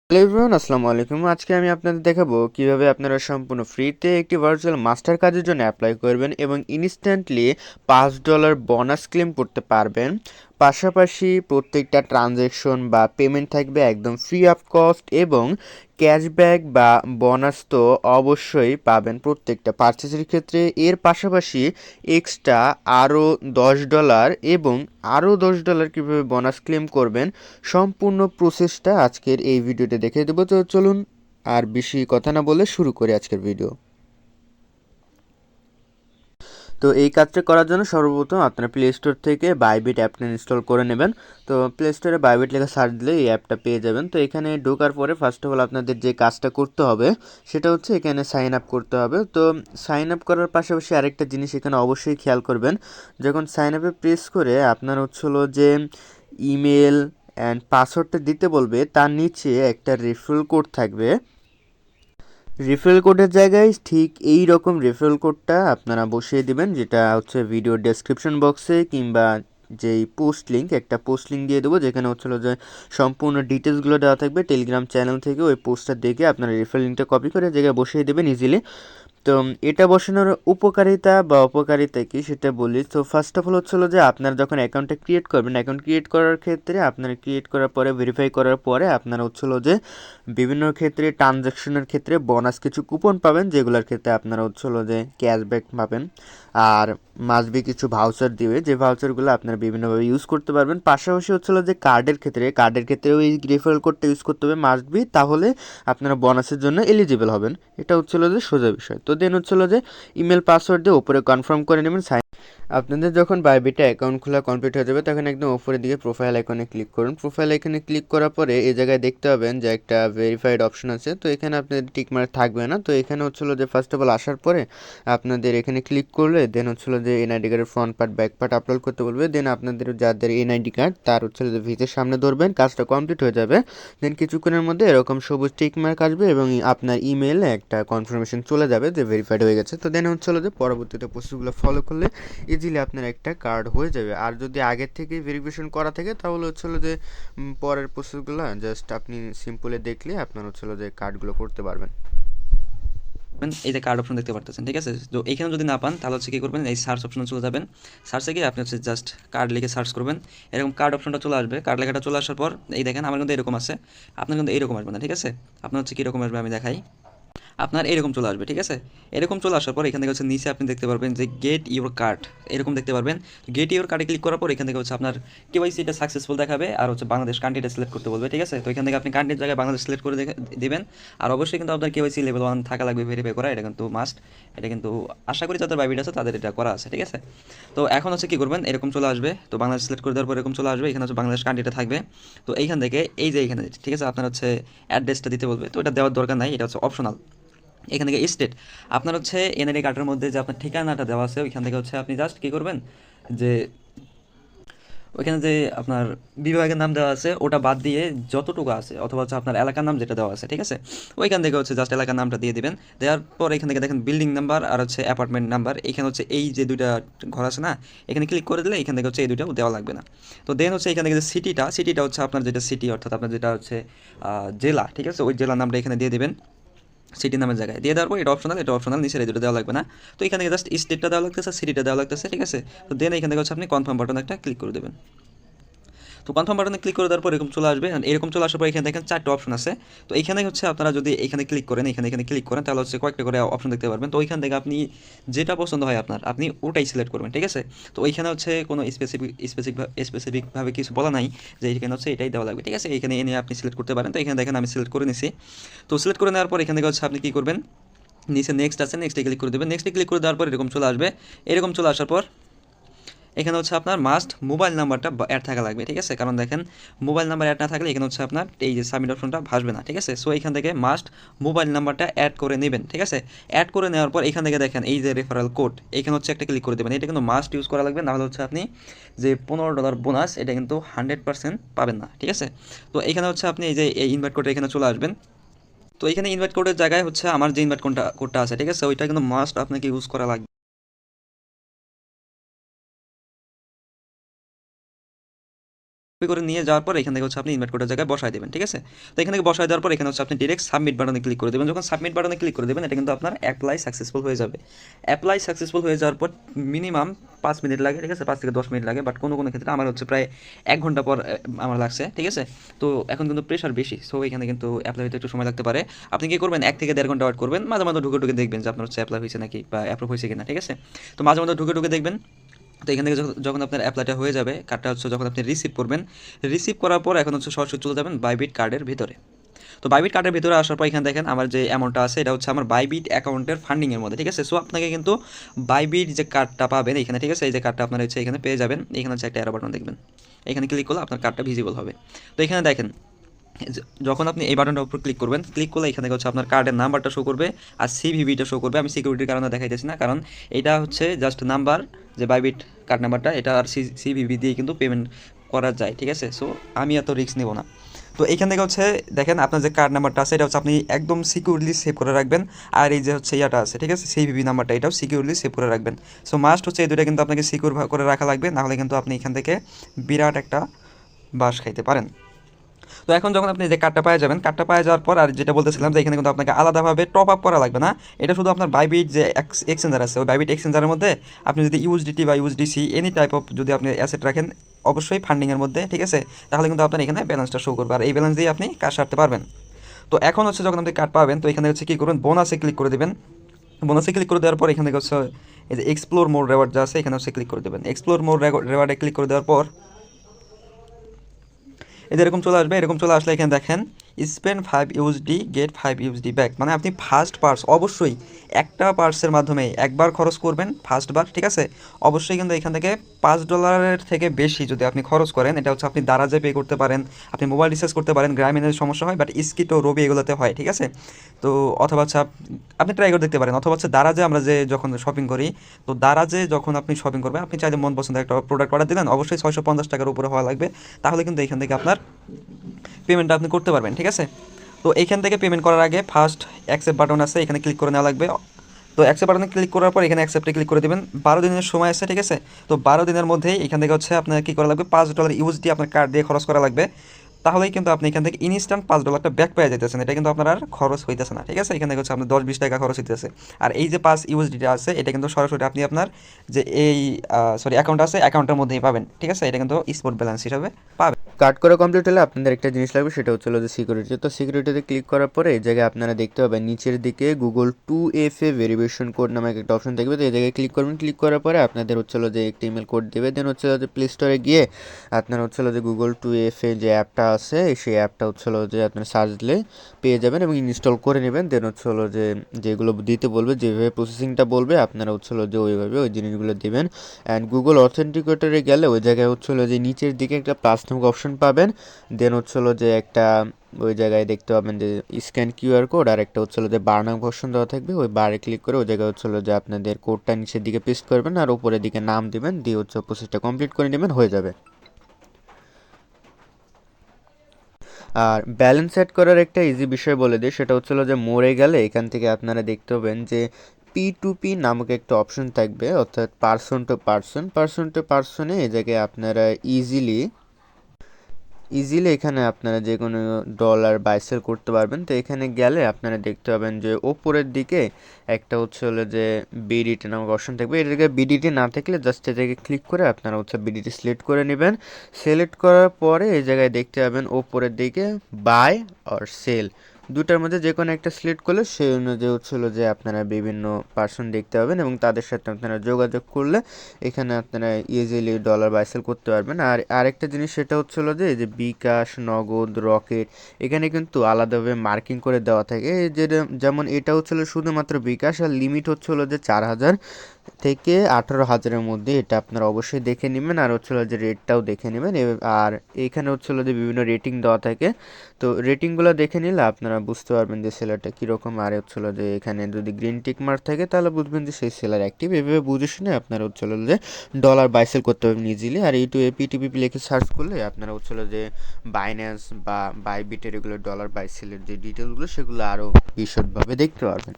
Hello everyone, আসসালামু আলাইকুম। আজকে আমি আপনাদের দেখাবো কিভাবে আপনারা সম্পূর্ণ ফ্রিতে একটি ভার্চুয়াল মাস্টার কাজের জন্য অ্যাপ্লাই করবেন এবং ইনস্ট্যান্টলি $5 বোনাস ক্লেম করতে পারবেন। পাশাপাশি প্রত্যেকটা ট্রানজ্যাকশন বা পেমেন্ট থাকবে একদম ফ্রি অফ কস্ট এবং ক্যাশব্যাক বা বোনাস তো অবশ্যই পাবেন প্রত্যেকটা পারচেজের ক্ষেত্রে। এর পাশাপাশি এক্সট্রা আরও $10 এবং আরও $10 কীভাবে বোনাস ক্লেম করবেন সম্পূর্ণ প্রসেসটা আজকের এই ভিডিওতে দেখিয়ে দেবো। তো চলুন আর বেশি কথা না বলে শুরু করি আজকের ভিডিও। তো এই কাজটা করার জন্য সর্বপ্রথম আপনারা প্লে স্টোর থেকে বাইবিট অ্যাপটা ইনস্টল করে নেবেন। তো প্লে স্টোরে বাইবিট লেখা সার্চ দিলে এই অ্যাপটা পেয়ে যাবেন। তো এখানে ঢোকার পরে ফার্স্ট অফ অল আপনাদের যে কাজটা করতে হবে সেটা হচ্ছে এখানে সাইন আপ করতে হবে। তো সাইন আপ করার পাশাপাশি আরেকটা জিনিস এখানে অবশ্যই খেয়াল করবেন, যখন সাইন আপে প্রেস করে আপনার হচ্ছিলো যে ইমেল অ্যান্ড পাসওয়ার্ডটা দিতে বলবে, তার নিচে একটা রেফারেল কোড থাকবে। রেফারেল কোডের জায়গায় ঠিক এই রকম রেফারেল কোডটা আপনারা বসিয়ে দিবেন, যেটা হচ্ছে ভিডিও ডেসক্রিপশন বক্সে কিংবা যেই পোস্ট লিঙ্ক, একটা পোস্ট লিঙ্ক দিয়ে দেবো যেখানে হচ্ছিলো যে সম্পূর্ণ ডিটেলসগুলো দেওয়া থাকবে টেলিগ্রাম চ্যানেল থেকে। ওই পোস্টটা দেখে আপনারা রেফারেল লিঙ্কটা কপি করে জায়গায় বসিয়ে দেবেন ইজিলি। তো এটা বসানোর উপকারিতা বা অপকারিতা কি সেটা বলি। তো ফার্স্ট অফ অল হচ্ছিলো যে আপনারা যখন অ্যাকাউন্টটা ক্রিয়েট করবেন, অ্যাকাউন্ট ক্রিয়েট করার ক্ষেত্রে আপনারা ক্রিয়েট করার পরে ভেরিফাই করার পরে আপনারা হচ্ছিলো যে বিভিন্ন ক্ষেত্রে ট্রানজ্যাকশনের ক্ষেত্রে বোনাস কিছু কুপন পাবেন, যেগুলোর ক্ষেত্রে আপনারা হচ্ছিলো যে ক্যাশব্যাক পাবেন। আর মাসবি কিছু ভাউচার দিবে, যে ভাউচারগুলো আপনারা বিভিন্নভাবে ইউজ করতে পারবেন। পাশাপাশি হচ্ছিলো যে কার্ডের ক্ষেত্রেও এই রেফারেল কোডটা ইউজ করতে হবে মাসবি, তাহলে আপনারা বোনাসের জন্য এলিজিবল হবেন। এটা হচ্ছিলো যে সোজা বিষয়। তো দেন হচ্ছিলো যে ইমেল পাসওয়ার্ড দিয়ে উপরে কনফার্ম করে নেবেন। আপনাদের যখন বাইবিটে অ্যাকাউন্ট খোলা কমপ্লিট হয়ে যাবে তখন একদম উপরের দিকে প্রোফাইল আইকনে ক্লিক করুন। প্রোফাইল আইকনে ক্লিক করার পরে এই জায়গায় দেখতে পাবেন যে একটা ভেরিফাইড অপশন আছে। তো এখানে আপনাদের টিকমার্ক থাকবে না। তো এখানে হচ্ছিলো যে ফার্স্ট অফ অল আসার পরে আপনাদের এখানে ক্লিক করলে দেন হচ্ছিলো যে এনআইডি কার্ডের front part back part upload করতে বলবে। দেন আপনাদের যাদের এনআইডি কার্ড তার হচ্ছিলো যে ভিতের সামনে ধরবেন, কাজটা কমপ্লিট হয়ে যাবে। দেন কিছুক্ষণের মধ্যে এরকম সবুজ টিকমার্ক আসবে এবং আপনার ইমেইলে একটা কনফার্মেশন চলে যাবে যে ভেরিফাইড হয়ে গেছে। তো দেন হচ্ছিলো যে পরবর্তীতে প্রসেসগুলো ফলো করলে ইজিলি আপনার একটা কার্ড হয়ে যাবে। আর যদি আগের থেকেই ভেরিফিকেশন করা থাকে তাহলে হচ্ছিল যে পরের প্রসেসগুলো জাস্ট আপনি সিম্পলি দেখলে আপনার হচ্ছিল যে কার্ডগুলো করতে পারবেন। এই যে কার্ড অপশন দেখতে পারতেছেন, ঠিক আছে। তো এখানে যদি না পান তাহলে হচ্ছে কি করবেন, এই সার্চ অপশনে চলে যাবেন। সার্চে গিয়ে আপনি হচ্ছে জাস্ট কার্ড লিখে সার্চ করবেন, এরকম কার্ড অপশনটা চলে আসবে। কার্ড লেখাটা চলে আসার পর এই দেখেন আমার কিন্তু এরকম আছে, আপনার কিন্তু এইরকম আসবে না, ঠিক আছে। আপনার হচ্ছে কীরকম আসবে আমি দেখাই। আপনার এরকম চলে আসবে, ঠিক আছে। এরকম চলে আসার পর এখান থেকে হচ্ছে নিচে আপনি দেখতে পারবেন যে গেট ইউর কার্ড, এরকম দেখতে পারবেন। গেট ইউর কার্ডে ক্লিক করার পর এখান থেকে হচ্ছে আপনার কেওয়াইসিটা সাকসেসফুল দেখাবে আর হচ্ছে বাংলাদেশ কান্ট্রিটা সিলেক্ট করতে বলবে, ঠিক আছে। তো এখান থেকে আপনি কান্ট্রির জায়গায় বাংলাদেশ সিলেক্ট করে দিবেন। আর অবশ্যই কিন্তু আপনার কেওয়াইসি লেভেল 1 থাকা লাগবে ভেরিফাই করা, এটা কিন্তু মাস্ট। এটা কিন্তু আশা করি যাদের বাইবিট আছে তাদের এটা করা আছে, ঠিক আছে। তো এখন হচ্ছে কী করবেন, এরকম চলে আসবে। তো বাংলাদেশ সিলেক্ট করে দেওয়ার পর এরকম চলে আসবে, এখানে হচ্ছে বাংলাদেশ কান্ট্রিটা থাকবে। তো এইখান থেকে এই যে এখানে, ঠিক আছে, আপনার হচ্ছে অ্যাড্রেসটা দিতে বলবে। তো এটা দেওয়ার দরকার নাই, এটা হচ্ছে অপশনাল। এখান থেকে স্টেট আপনার হচ্ছে এনআইডি কার্ডের মধ্যে যে আপনার ঠিকানাটা দেওয়া আছে ওইখান থেকে হচ্ছে আপনি জাস্ট কী করবেন, যে ওইখানে যে আপনার বিভাগের নাম দেওয়া আছে ওটা বাদ দিয়ে যতটুকু আছে, অথবা হচ্ছে আপনার এলাকার নাম যেটা দেওয়া আছে, ঠিক আছে, ওইখান থেকে হচ্ছে জাস্ট এলাকার নামটা দিয়ে দিবেন। দেওয়ার পর এখান থেকে দেখেন বিল্ডিং নাম্বার আর হচ্ছে অ্যাপার্টমেন্ট নাম্বার, এখানে হচ্ছে এই যে দুইটা ঘর আছে না, এখানে ক্লিক করে দিলে এখান থেকে হচ্ছে এই দুইটাও দেওয়া লাগবে না। তো দেন হচ্ছে এখান থেকে যে সিটিটা হচ্ছে আপনার যেটা সিটি, অর্থাৎ আপনার যেটা হচ্ছে জেলা, ঠিক আছে, ওই জেলার নামটা এখানে দিয়ে দিবেন সিটি নামের জায়গায়। দিয়ে দেওয়ার পর এটা অপশনাল নিচের এই দুটো দেওয়া লাগবে না। তো এখানে জাস্ট স্টেটটা দেওয়া লাগতেছে, সিটিটা দেওয়া লাগতেছে, ঠিক আছে। তো দেন এখান থেকে হচ্ছে আপনি কনফার্ম বাটন একটা ক্লিক করে দেবেন। তো কনফার্ম বাটনে ক্লিক করে দেওয়ার পর এরকম চলে আসবে। এরকম চলে আসার পর এখানে দেখেন 4টা অপশন আছে। তো এখানে হচ্ছে আপনারা যদি এখানে ক্লিক করেন, এখানে ক্লিক করেন, তাহলে হচ্ছে কয়েকটা করে অপশন দেখতে পারবেন। তো ওইখান থেকে আপনি যেটা পছন্দ হয় আপনার, আপনি ওটাই সিলেক্ট করবেন, ঠিক আছে। তো ওইখানে হচ্ছে কোনো স্পেসিফিকভাবে কিছু বলা নাই যে এখানে হচ্ছে এটাই দেওয়া লাগবে, ঠিক আছে। এখানে এনে আপনি সিলেক্ট করতে পারেন। তো এখানে দেখেন আমি সিলেক্ট করে নিছি। তো সিলেক্ট করে নেওয়ার পর এখান থেকে হচ্ছে আপনি কী করবেন, নিচে নেক্সট আছে, নেক্সটে ক্লিক করে দেবেন। নেক্সটে ক্লিক করে দেওয়ার পর এরকম চলে আসবে। এরকম চলে আসার পর এখানে হচ্ছে আপনার মাস্ট মোবাইল নাম্বারটা অ্যাড থাকা লাগবে, ঠিক আছে। কারণ দেখেন মোবাইল নাম্বার অ্যাড না থাকলে এখানে হচ্ছে আপনার এই যে সাবমিট অপশনটা ভাসবে না, ঠিক আছে। সো এখান থেকে মাস্ট মোবাইল নাম্বারটা অ্যাড করে নেবেন, ঠিক আছে। অ্যাড করে নেওয়ার পর এখান থেকে দেখেন এই যে রেফারেল কোড, এখানে হচ্ছে একটা ক্লিক করে দেবেন। এটা কিন্তু মাস্ট ইউজ করা লাগবে, নাহলে হচ্ছে আপনি যে $15 বোনাস এটা কিন্তু 100% পাবেন না, ঠিক আছে। তো এখানে হচ্ছে আপনি এই যে এই ইনভাইট কোডে এখানে চলে আসবেন। তো এখানে ইনভাইট কোডের জায়গায় হচ্ছে আমার যে ইনভাইট কোডটা আছে, ঠিক আছে, ওইটা কিন্তু মাস্ট আপনাকে ইউজ করা লাগবে। কপি করে নিয়ে যাওয়ার পর এখান থেকে হচ্ছে আপনি ইনভাইট কোডের জায়গায় বসায় দেবেন, ঠিক আছে? তো এখান থেকে বসায় দেওয়ার পর এখানে হচ্ছে আপনি ডিরেক্ট সাবমিট বাটনে ক্লিক করে দেবেন। যখন সাবমিট বাটনে ক্লিক করে দেবেন এটা কিন্তু আপনার অ্যাপ্লাই সাকসেসফুল হয়ে যাবে। অ্যাপ্লাই সাকসেসফুল হয়ে যাওয়ার পর মিনিমাম 5 মিনিট লাগে, ঠিক আছে? 5 থেকে 10 মিনিট লাগে, বাট কোনো ক্ষেত্রে আমার হচ্ছে প্রায় 1 ঘন্টা পর আমার লাগছে, ঠিক আছে? তো এখন কিন্তু প্রেশার বেশি, সো এখানে কিন্তু অ্যাপ্লাই হতে একটু সময় লাগতে পারে। আপনি কি করবেন, 1 থেকে 1.5 ঘন্টা ওয়েট করবেন, মাঝে মাঝে ঢুকে দেখবেন যে আপনার হচ্ছে অ্যাপ্লাই হয়েছে নাকি বা অ্যাপ্রুভ হয়েছে কিনা, ঠিক আছে? তো মাঝে মাঝে ঢুকে দেখবেন। তো এখান থেকে যখন আপনার অ্যাপ্লাইটা হয়ে যাবে, কার্ডটা হচ্ছে যখন আপনি রিসিভ করবেন, রিসিভ করার পর এখন হচ্ছে সরাসরি চলে যাবেন বাইবিট কার্ডের ভিতরে। তো বাইবিট কার্ডের ভিতরে আসার পর এখানে দেখেন আমার যে অ্যামাউন্টটা আছে এটা হচ্ছে আমার বাইবিট অ্যাকাউন্টের ফান্ডিংয়ের মধ্যে, ঠিক আছে? সো আপনাকে কিন্তু বাইবিট যে কার্ডটা পাবেন এখানে, ঠিক আছে? এই যে কার্ডটা আপনার হচ্ছে এখানে পেয়ে যাবেন। এখানে হচ্ছে একটা অ্যারো বাটন দেখবেন, এখানে ক্লিক করলে আপনার কার্ডটা ভিজিবল হবে। তো এখানে দেখেন যখন আপনি এই বাটনটার উপর ক্লিক করবেন, ক্লিক করলে এখানে হচ্ছে আপনার কার্ডের নাম্বারটা শো করবে আর সিভিভিটা শো করবে। আমি সিকিউরিটির কারণে দেখাইতেছি না, কারণ এটা হচ্ছে জাস্ট নাম্বার, যে বাইবিট কার্ড নাম্বারটা এটা আর সিভিভি দিয়ে কিন্তু পেমেন্ট করা যায়, ঠিক আছে? সো আমি এত রিস্ক নেব না। তো এইখান থেকে হচ্ছে দেখেন আপনার যে কার্ড নাম্বারটা আছে এটা হচ্ছে আপনি একদম সিকিউরলি সেভ করে রাখবেন। আর এই যে হচ্ছে ইয়াটা আছে, ঠিক আছে, সিভিভি নাম্বারটা, এটাও সিকিউরলি সেভ করে রাখবেন। সো মাস্ট হচ্ছে এই দুটো কিন্তু আপনাকে সিকিউর করে রাখা লাগবে, নাহলে কিন্তু আপনি এখান থেকে বিরাট একটা বাস খাইতে পারেন। তো এখন যখন আপনি যে কার্ডটা পাওয়া যাবেন, কার্ডটা পাওয়া যাওয়ার পর আর যেটা বলতেছিলাম যে এখানে কিন্তু আপনাকে আলাদাভাবে টপ আপ করা লাগবে না। এটা শুধু আপনার বাইবিট যে এক্সচেঞ্জার আছে, ওই বাইবিট এক্সচেঞ্জারের মধ্যে আপনি যদি ইউএসডিটি বা ইউএসডিসি এনি টাইপ অফ যদি আপনি অ্যাসেট রাখেন অবশ্যই ফান্ডিংয়ের মধ্যে, ঠিক আছে? তাহলে কিন্তু আপনার এখানে ব্যালেন্সটা শো করবে আর এই ব্যালেন্স দিয়ে আপনি কাজ সারতে পারবেন। তো এখন হচ্ছে যখন আপনি কার্ড পাবেন তো এখানে হচ্ছে কী করবেন, বোনাসে ক্লিক করে দেবেন। বোনাসে ক্লিক করে দেওয়ার পর এখানে হচ্ছে এই যে এক্সপ্লোর মোর রেওয়ার্ড যা আছে এখানে হচ্ছে ক্লিক করে দেবেন। এক্সপ্লোর মোর রেওয়ার্ডে ক্লিক করে দেওয়ার পর এদের এরকম চলে আসবে। এরকম চলে আসলে এখানে দেখেন spend 5 USD get 5 USD back, মানে আপনি ফার্স্ট পার্স অবশ্যই একটা পার্সের মাধ্যমে একবার খরচ করবেন ফার্স্ট বার, ঠিক আছে? অবশ্যই কিন্তু এখান থেকে $5 থেকে বেশি যদি আপনি খরচ করেন, এটা হচ্ছে আপনি দারাজে পে করতে পারেন, আপনি মোবাইল রিচার্জ করতে পারেন, গ্রামীণের সমস্যা হয় বাট স্কিট ও রবি এগুলোতে হয়, ঠিক আছে? তো অথবা হচ্ছে আপনি ট্রাই করে দেখতে পারেন, অথবা হচ্ছে দারাজে আমরা যে যখন শপিং করি, তো দারাজে যখন আপনি শপিং করবেন আপনি চাইলে মন পছন্দের একটা প্রোডাক্ট অর্ডার দিলেন, অবশ্যই 650 টাকার উপরে হওয়া লাগবে, তাহলে কিন্তু এখান থেকে আপনার পেমেন্টটা আপনি করতে পারবেন, ঠিক আছে? তো এইখান থেকে পেমেন্ট করার আগে ফার্স্ট অ্যাকসেপ্ট বাটন আছে, এখানে ক্লিক করে নেওয়া লাগবে। তো অ্যাকসেপ্ট বাটনে ক্লিক করার পর এখানে অ্যাকসেপ্টে ক্লিক করে দেবেন। 12 দিনের সময় আছে, ঠিক আছে? তো 12 দিনের মধ্যেই এখান থেকে হচ্ছে আপনার কী করা লাগবে, $5 ইউএসডি আপনার কার্ড দিয়ে খরচ করা লাগবে। তাহলেই কিন্তু আপনি এখান থেকে ইনস্ট্যান্ট $5টা ব্যাক পেয়ে যেতেছেন, এটা কিন্তু আপনার আর খরচ হইতেছে না, ঠিক আছে? এখান থেকে হচ্ছে আপনার 10-20 টাকা খরচ হইতেছে। আর এই যে 5 ইউএসডিটা আছে এটা কিন্তু সরাসরি আপনি আপনার যে এই অ্যাকাউন্ট আছে অ্যাকাউন্টের মধ্যেই পাবেন, ঠিক আছে? এটা কিন্তু স্পট ব্যালেন্স হিসাবে পাবেন। কার্ড করা কমপ্লিট হলে আপনাদের একটা জিনিস লাগবে, সেটা হচ্ছে যে সিকিউরিটি। তো সিকিউরিটিতে ক্লিক করার পরে এই জায়গায় আপনারা দেখতে পাবেন নিচের দিকে গুগল 2FA ভেরিফিকেশন কোড নামে একটা অপশন থাকবে। তো এই জায়গায় ক্লিক করবেন। ক্লিক করার পরে আপনাদের হচ্ছিল যে একটা ইমেল কোড দেবে, দেন হচ্ছিল যে প্লে স্টোরে গিয়ে আপনার হচ্ছিল যে গুগল 2FA যে অ্যাপটা আছে সেই অ্যাপটা হচ্ছিল যে আপনার সার্চ দিলে পেয়ে যাবেন এবং ইনস্টল করে নেবেন। দেন হচ্ছিল যে যেগুলো দিতে বলবে, যেভাবে প্রসেসিংটা বলবে আপনারা হচ্ছিল যে ওইভাবে ওই জিনিসগুলো দেবেন। অ্যান্ড গুগল অথেন্টিকেটরে গেলে ওই জায়গায় হচ্ছিল যে নিচের দিকে একটা প্লাস নামক অপশন পাবেন। দেন হচ্ছিল যে একটা ওই জায়গায় দেখতে পাবেন যে স্ক্যান কিউআর কোড, আর একটা হচ্ছিল যে বার নামক অপশন দেওয়া থাকবে, ওই বারে ক্লিক করে ওই জায়গায় হচ্ছিল যে আপনাদের কোডটা নিচের দিকে পেস্ট করবেন আর উপরের দিকে নাম দিবেন, দিয়ে হচ্ছে প্রসেসটা কমপ্লিট করে নেবেন, হয়ে যাবে। আর ব্যালেন্স সেট করার একটা ইজি বিষয় বলে দিই, সেটা হচ্ছিল যে মরে গেলে এখান থেকে আপনারা দেখতে পাবেন যে P2P নামক একটা অপশন থাকবে, অর্থাৎ person to person. Person to পার্সনে এই জায়গায় আপনারা ইজিলি এখানে আপনারা যে কোনো ডলার বাই সেল করতে পারবেন। তো এখানে গেলে আপনারা দেখতে পাবেন যে ওপরের দিকে একটা হচ্ছে হলো যে বিডিটি নামক অপশন থাকবে। এর জায়গায় বিডিটি না থাকলে জাস্ট এ জায়গায় ক্লিক করে আপনারা হচ্ছে বিডিটি সিলেক্ট করে নেবেন। সিলেক্ট করার পরে এই জায়গায় দেখতে পাবেন ওপরের দিকে বাই অর সেল, দুটার মধ্যে যে কোনো একটা সিলেক্ট করলে সেই অনুযায়ী হচ্ছিল যে আপনারা বিভিন্ন পার্সন দেখতে পাবেন এবং তাদের সাথে আপনারা যোগাযোগ করলে এখানে আপনারা ইজিলি ডলার বাই সেল করতে পারবেন। আর আরেকটা জিনিস সেটা হচ্ছিল যে এই যে বিকাশ, নগদ, রকেট, এখানে কিন্তু আলাদাভাবে মার্কিং করে দেওয়া থাকে। এই যে যেমন এটা হচ্ছিল শুধুমাত্র বিকাশ, আর লিমিট হচ্ছিল যে 4,000 থেকে 18,000-এর মধ্যে, এটা আপনারা অবশ্যই দেখে নেবেন। আর হচ্ছিল যে রেটটাও দেখে নেবেন। আর এইখানে হচ্ছিল যে বিভিন্ন রেটিং দেওয়া থাকে, তো রেটিংগুলো দেখে নিলে আপনারা বুঝতে পারবেন যে সেলারটা কীরকম। আর হচ্ছিল যে এখানে যদি গ্রিন টিক মার্ক থাকে তাহলে বুঝবেন যে সেই সেলার অ্যাক্টিভ। এভাবে বুঝে শুনে আপনারা হচ্ছিল যে ডলার বাই সেল করতে পারবেন ইজিলি। আর এই টু এপিটিপি লিখে সার্চ করলে আপনারা হচ্ছিল যে বাইন্যান্স বা বাইবিটের এগুলো ডলার বাই সেলের যে ডিটেলসগুলো সেগুলো আরও বিশদভাবে দেখতে পারবেন।